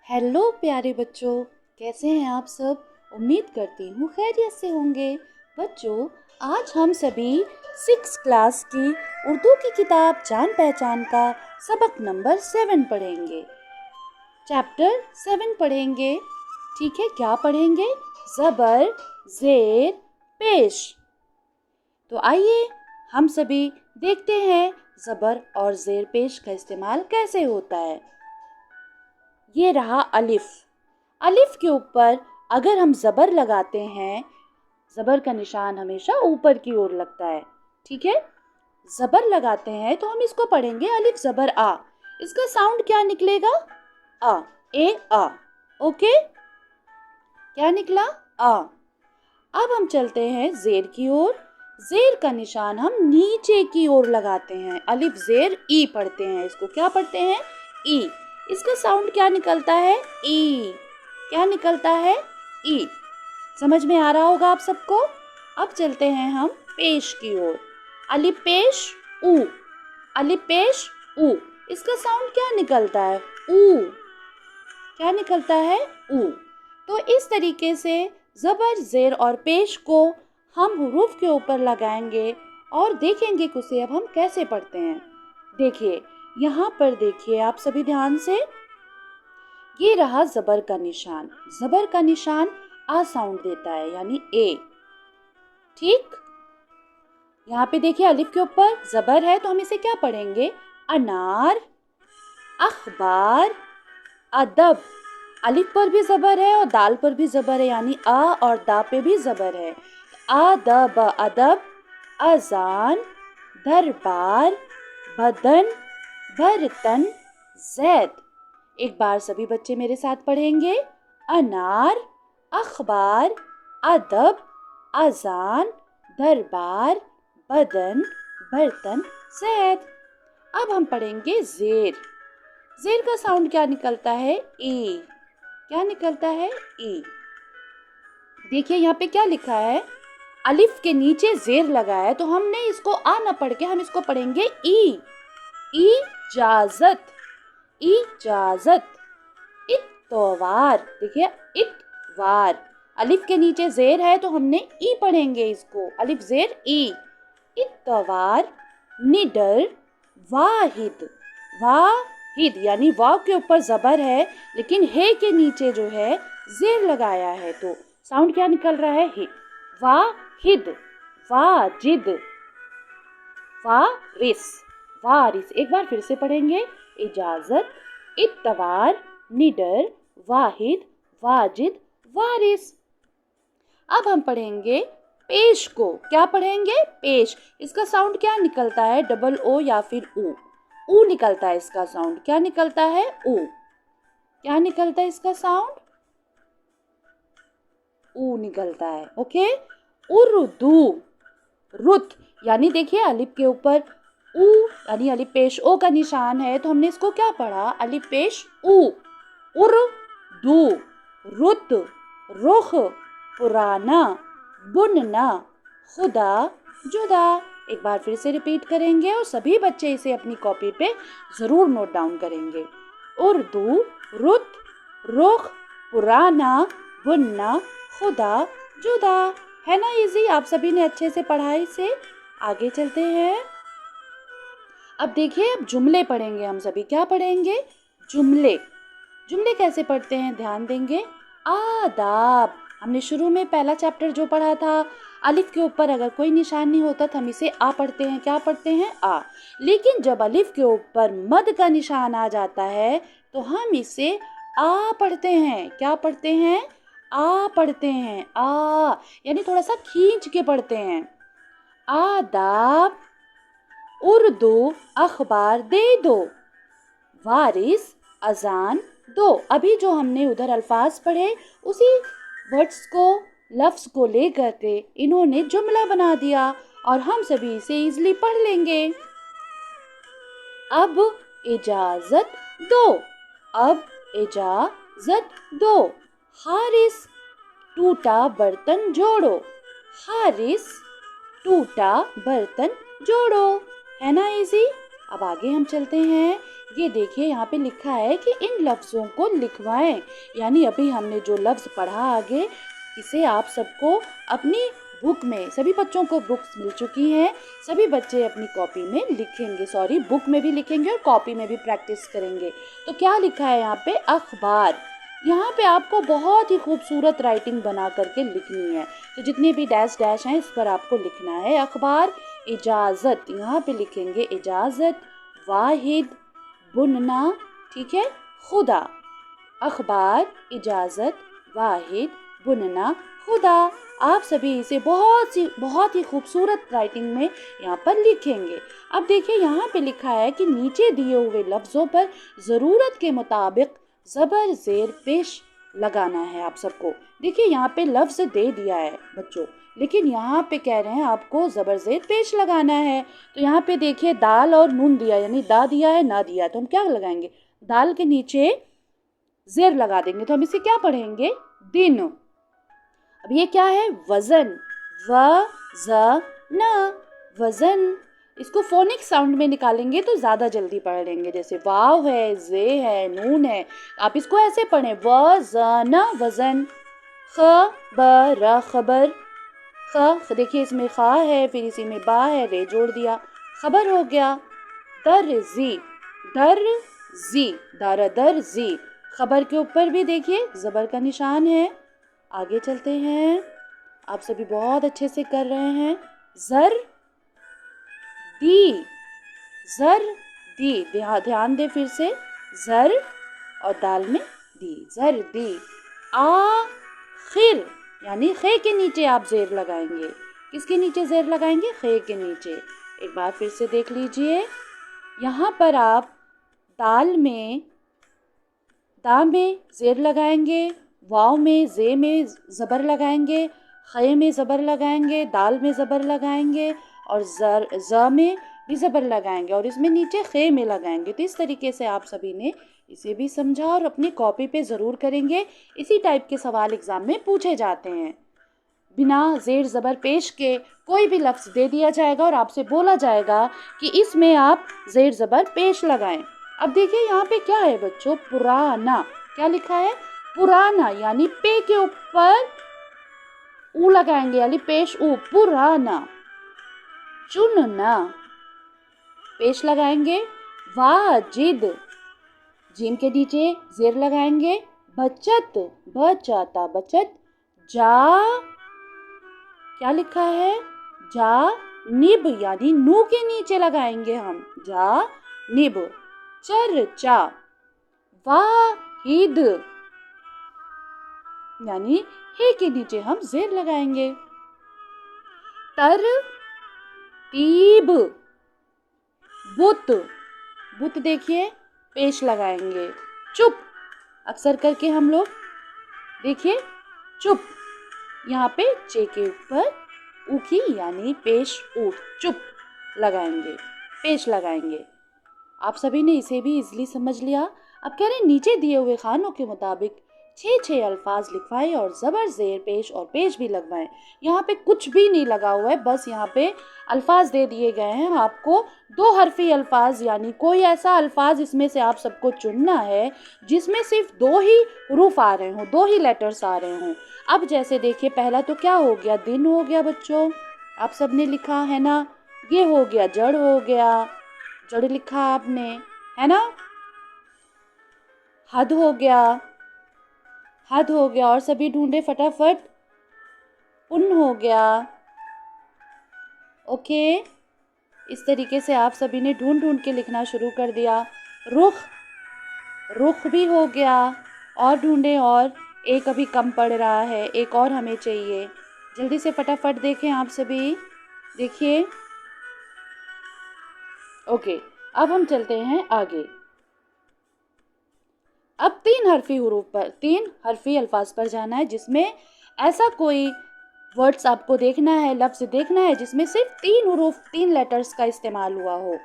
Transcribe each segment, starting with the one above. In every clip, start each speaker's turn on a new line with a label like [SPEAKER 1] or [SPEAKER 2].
[SPEAKER 1] Hello प्यारे बच्चों, कैसे हैं आप सब। उम्मीद करती हूँ खैरियत से होंगे। बच्चों, आज हम सभी 6 क्लास की उर्दू की किताब जान पहचान का सबक नंबर 7 पढ़ेंगे। चैप्टर 7 पढ़ेंगे। ठीक है, क्या पढ़ेंगे? ज़बर, ज़ेर, पेश। तो आइए हम सभी देखते हैं ज़बर और ज़ेर पेश का इस्तेमाल कैसे होता है। ये रहा अलिफ। अलिफ के ऊपर अगर हम ज़बर लगाते हैं, ज़बर का निशान हमेशा ऊपर की ओर लगता है। ठीक है, ज़बर लगाते हैं तो हम इसको पढ़ेंगे अलिफ ज़बर आ। इसका साउंड क्या निकलेगा? आ, ए आ। ओके, क्या निकला? आ। अब हम चलते हैं ज़ेर की ओर। ज़ेर का निशान हम नीचे की ओर लगाते हैं। अलिफ ज़ेर ई पढ़ते हैं। इसको क्या पढ़ते हैं? ई। इसका साउंड क्या निकलता है? ई। क्या निकलता है? ई। समझ में आ रहा होगा आप सबको। अब चलते हैं हम पेश की ओर। अलिफ पेश ऊ। अलिफ पेश ऊ। इसका साउंड क्या निकलता है? ऊ। क्या निकलता है? ऊ। तो इस तरीके से ज़बर, ज़ेर और पेश को हम हुरूफ के ऊपर लगाएंगे और देखेंगे कि उसे अब हम कैसे पढ़ते हैं। देखिए, यहाँ पर देखिए आप सभी ध्यान से। ये रहा ज़बर का निशान। ज़बर का निशान आ साउंड देता है, यानी ए। ठीक, यहाँ पे देखिए अलिफ के ऊपर ज़बर है तो हम इसे क्या पढ़ेंगे? अनार, अखबार, अदब। अलिफ पर भी ज़बर है और दाल पर भी ज़बर है, यानी आ और दा पे भी ज़बर है। अदब, अदब, अजान, दरबार, बदन, बर्तन, ज़ैद। एक बार सभी बच्चे मेरे साथ पढ़ेंगे। अनार, अखबार, अदब, अजान, दरबार, बदन, बर्तन, ज़ैद। अब हम पढ़ेंगे ज़ेर। ज़ेर का साउंड क्या निकलता है? ई। क्या निकलता है? ई। देखिए यहाँ पे क्या लिखा है? अलिफ के नीचे ज़ेर लगा है तो हमने इसको आ ना पढ़ के हम इसको पढ़ेंगे ई। इजाज़त, इजाज़त। इत्तवार। देखिए, इतवार। अलिफ के नीचे ज़ेर है तो हमने ई पढ़ेंगे इसको। अलिफ ज़ेर ई। इत्तवार, निडर, वाहिद। वाहिद यानी वाव के ऊपर ज़बर है लेकिन हे के नीचे जो है ज़ेर लगाया है तो साउंड क्या निकल रहा है? हे। वाहिद, वाजिद, वारिस, वारिस। एक बार फिर से पढ़ेंगे। इजाज़त, इत्तवार, निडर, वाहिद, वाजिद, वारिस। अब हम पढ़ेंगे पेश को। क्या पढ़ेंगे? पेश। इसका साउंड क्या निकलता है? डबल ओ या फिर ऊ। ऊ निकलता है इसका साउंड। क्या निकलता है? ऊ। क्या निकलता है इसका साउंड? ऊ निकलता है। ओके। उर्दू, रुत। यानी देखिए अलिफ के ऊपर ऊ यानी अलिफ पेश ओ का निशान है तो हमने इसको क्या पढ़ा? अलिफ पेश ऊ। उर्दू, रुत, रुख, पुराना, बुनना, खुदा, जुदा। एक बार फिर से रिपीट करेंगे और सभी बच्चे इसे अपनी कॉपी पे ज़रूर नोट डाउन करेंगे। उर्दू, रुत, रुख, पुराना, बुनना, खुदा, जुदा। है ना इजी? आप सभी ने अच्छे से पढ़ा इसे। आगे चलते हैं। अब देखिए, अब जुमले पढ़ेंगे हम सभी। क्या पढ़ेंगे? जुमले। जुमले कैसे पढ़ते हैं? ध्यान देंगे। आदाब। हमने शुरू में पहला चैप्टर जो पढ़ा था, अलिफ के ऊपर अगर कोई निशान नहीं होता तो हम इसे आ पढ़ते हैं। क्या पढ़ते हैं? आ। लेकिन जब अलिफ के ऊपर मद का निशान आ जाता है तो हम इसे आ पढ़ते हैं। क्या पढ़ते हैं? आ पढ़ते हैं। आ यानी थोड़ा सा खींच के पढ़ते हैं। आदाब, उर्दू, अखबार दे दो, वारिस, अजान दो। अभी जो हमने उधर अल्फाज पढ़े उसी वर्ड्स को, लफ्ज़ को लेकर के इन्होंने जुमला बना दिया और हम सभी इसे इजली पढ़ लेंगे। अब इजाज़त दो। अब इजाज़त दो। हारिस, टूटा बर्तन जोड़ो। हारिस, टूटा बर्तन जोड़ो। है ना इजी? अब आगे हम चलते हैं। ये देखिए यहाँ पे लिखा है कि इन लफ्ज़ों को लिखवाएं, यानी अभी हमने जो लफ्ज़ पढ़ा आगे, इसे आप सबको अपनी बुक में, सभी बच्चों को बुक्स मिल चुकी हैं, सभी बच्चे अपनी कॉपी में लिखेंगे, सॉरी बुक में भी लिखेंगे और कॉपी में भी प्रैक्टिस करेंगे। तो क्या लिखा है यहाँ पे? अखबार। यहाँ पे आपको बहुत ही खूबसूरत राइटिंग बना करके लिखनी है। तो जितने भी डैश डैश हैं इस पर आपको लिखना है। अखबार। इजाज़त, यहाँ पे लिखेंगे इजाज़त। वाहिद, बुनना, ठीक है, खुदा। अखबार, इजाज़त, वाहिद, बुनना, खुदा। आप सभी इसे बहुत ही खूबसूरत राइटिंग में यहाँ पर लिखेंगे। अब देखिए यहाँ पे लिखा है कि नीचे दिए हुए लफ्ज़ों पर ज़रूरत के मुताबिक ज़बर ज़ेर पेश लगाना है आप सबको। देखिए यहाँ पे लफ्ज़ दे दिया है बच्चों, लेकिन यहाँ पे कह रहे हैं आपको ज़बर ज़ेर पेश लगाना है। तो यहाँ पे देखिए दाल और नून दिया, यानी दा दिया है ना दिया है, तो हम क्या लगाएंगे? दाल के नीचे ज़ेर लगा देंगे, तो हम इसे क्या पढ़ेंगे? दिन। अब ये क्या है? वज़न। व-ज़-न, वज़न। इसको फोनिक साउंड में निकालेंगे तो ज़्यादा जल्दी पढ़ लेंगे। जैसे वाव है, जे है, नून है, आप इसको ऐसे पढ़ें, व-ज़-न, वज़न। ख-ब-र, खबर। ख, देखिए इसमें खा है, फिर इसी में बा है, रे जोड़ दिया, खबर हो गया। दर-जी, दर-जी, दर-दर-जी, खबर के ऊपर भी देखिए ज़बर का निशान है। आगे चलते हैं, आप सभी बहुत अच्छे से कर रहे हैं। ज़र दी, ज़र दी, ध्यान दे फिर से, ज़र और दाल में दी, ज़र दी। आखिर, यानी खे के नीचे आप ज़ेर लगाएंगे। किसके नीचे ज़ेर लगाएंगे? खे के नीचे। एक बार फिर से देख लीजिए, यहाँ पर आप दाल में दा में ज़ेर लगाएंगे, वाव में जे में ज़बर लगाएंगे, खे में ज़बर लगाएंगे, दाल में ज़बर लगाएंगे और ज़ में भी ज़बर लगाएंगे और इसमें नीचे खे में लगाएंगे। तो इस तरीके से आप सभी ने इसे भी समझा और अपनी कॉपी पे ज़रूर करेंगे। इसी टाइप के सवाल एग्ज़ाम में पूछे जाते हैं। बिना ज़ेर ज़बर पेश के कोई भी लफ्ज़ दे दिया जाएगा और आपसे बोला जाएगा कि इसमें आप ज़ेर ज़बर पेश लगाएं। अब देखिए यहाँ पे क्या है बच्चों? पुराना। क्या लिखा है? पुराना, यानी पे के ऊपर ऊ लगाएंगे, यानी पेश ऊ, पुराना। चुनना, पेश लगाएंगे। वाजिद, जीम के नीचे ज़ेर लगाएंगे। बचत, बचाता, बचत। जा, क्या लिखा है? जा निब, यानी नू के नीचे लगाएंगे हम, जा निब। चर्चा, वाहिद, यानी हे के नीचे हम ज़ेर लगाएंगे। तरतीब, बुत, बुत देखिए पेश लगाएंगे। चुप, अक्सर करके हम लोग देखिए चुप, यहाँ पे चे के ऊपर ऊ की, यानी पेश ऊ, चुप लगाएंगे, पेश लगाएंगे। आप सभी ने इसे भी इजीली समझ लिया। अब कह रहे नीचे दिए हुए खानों के मुताबिक 6 अल्फाज लिखवाएं और ज़बर ज़ेर पेश और पेश भी लगवाएं। यहाँ पे कुछ भी नहीं लगा हुआ है, बस यहाँ पे अल्फाज दे दिए गए हैं आपको, 2 हरफी अल्फाज, यानी कोई ऐसा अल्फाज इसमें से आप सबको चुनना है जिसमें सिर्फ 2 ही हुरूफ आ रहे हों, 2 ही लेटर्स आ रहे हों। अब जैसे देखिए पहला तो क्या हो गया? दिन हो गया बच्चों, आप सब ने लिखा है ना। ये हो गया जड़, हो गया जड़ लिखा आपने, है ना। हद हो गया, हद हो गया, और सभी ढूंढे फटाफट। उन हो गया, ओके। इस तरीके से आप सभी ने ढूंढ ढूंढ के लिखना शुरू कर दिया। रुख, रुख भी हो गया, और ढूंढे, और एक अभी कम पड़ रहा है, एक और हमें चाहिए। जल्दी से फटाफट देखें आप सभी, देखिए, ओके। अब हम चलते हैं आगे। अब 3 हरफी हुरूफ पर, 3 हरफी अल्फाज पर जाना है जिसमें ऐसा कोई वर्ड्स आपको देखना है, लफ्ज़ देखना है जिसमें सिर्फ 3 हुरूफ, 3 लेटर्स का इस्तेमाल हुआ हो।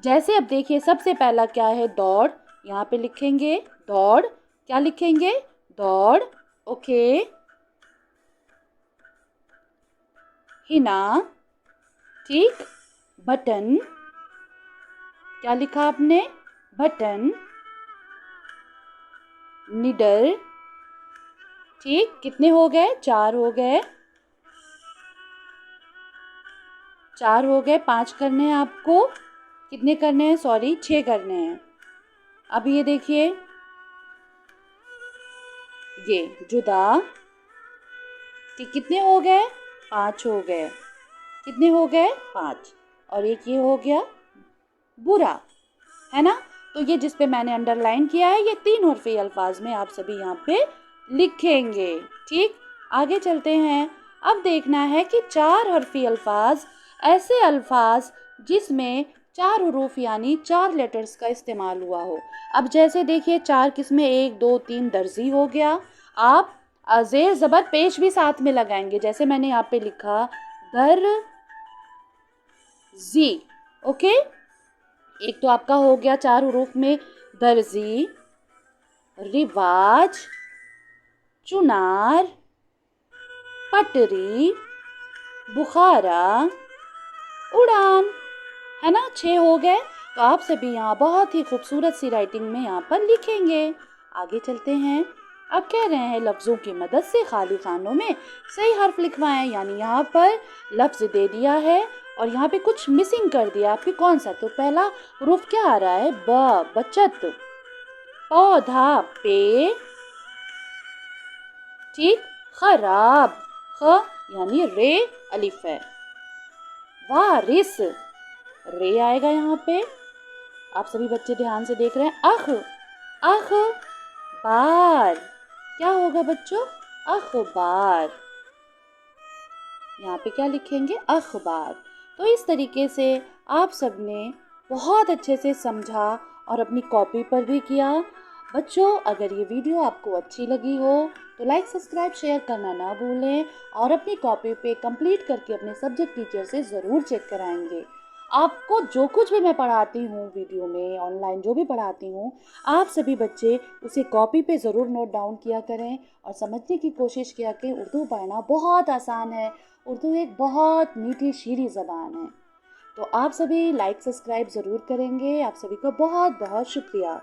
[SPEAKER 1] जैसे अब देखिए सबसे पहला क्या है? दौड़, यहाँ पे लिखेंगे दौड़। क्या लिखेंगे? दौड़, ओके। हिना, ठीक। बटन, क्या लिखा आपने? Button, needle. ठीक, कितने हो गए? 4 हो गए। 4 हो गए, 5 करने हैं आपको। कितने करने हैं? सॉरी, 6 करने हैं। अब ये देखिए, ये जुदा। ठीक, कितने हो गए? 5 हो गए। कितने हो गए? 5। और एक ये हो गया बुरा, है ना? तो ये जिस पे मैंने अंडरलाइन किया है, ये 3 हरफी अल्फाज में आप सभी यहाँ पे लिखेंगे। ठीक, आगे चलते हैं। अब देखना है कि 4 हरफी अल्फाज, ऐसे अल्फाज जिसमें 4 हुरूफ यानी 4 लेटर्स का इस्तेमाल हुआ हो। अब जैसे देखिए 4 किसमें? 1 2 3 दर्जी हो गया। आप जेर ज़बर पेश भी साथ में लगाएंगे, जैसे मैंने यहाँ पे लिखा दर जी। ओके, एक तो आपका हो गया 4 हुरूफ में दर्जी, रिवाज, चुनार, पटरी, बुखारा, उड़ान, है ना? 6 हो गए। तो आप सभी यहाँ बहुत ही खूबसूरत सी राइटिंग में यहाँ पर लिखेंगे। आगे चलते हैं। अब कह रहे हैं लफ्ज़ों की मदद से खाली खानों में सही हर्फ लिखवाएं, यानी यहाँ पर लफ्ज़ दे दिया है और यहाँ पे कुछ मिसिंग कर दिया आपके। कौन सा? तो पहला हुरूफ क्या आ रहा है? ब, बचत। पौधा, पे। ठीक, खराब, ख यानी रे, अलिफ है। वारिस, रे आएगा यहाँ पे। आप सभी बच्चे ध्यान से देख रहे हैं। अख, बार, क्या होगा बच्चों? अखबार। यहाँ पे क्या लिखेंगे? अखबार। तो इस तरीके से आप सबने बहुत अच्छे से समझा और अपनी कॉपी पर भी किया। बच्चों, अगर ये वीडियो आपको अच्छी लगी हो तो लाइक, सब्सक्राइब, शेयर करना ना भूलें और अपनी कॉपी पे कंप्लीट करके अपने सब्जेक्ट टीचर से ज़रूर चेक कराएंगे। आपको जो कुछ भी मैं पढ़ाती हूँ वीडियो में, ऑनलाइन जो भी पढ़ाती हूँ, आप सभी बच्चे उसे कॉपी पे ज़रूर नोट डाउन किया करें और समझने की कोशिश किया कि उर्दू पढ़ना बहुत आसान है। उर्दू एक बहुत मीठी शीरी ज़बान है। तो आप सभी लाइक, सब्सक्राइब ज़रूर करेंगे। आप सभी का बहुत बहुत शुक्रिया।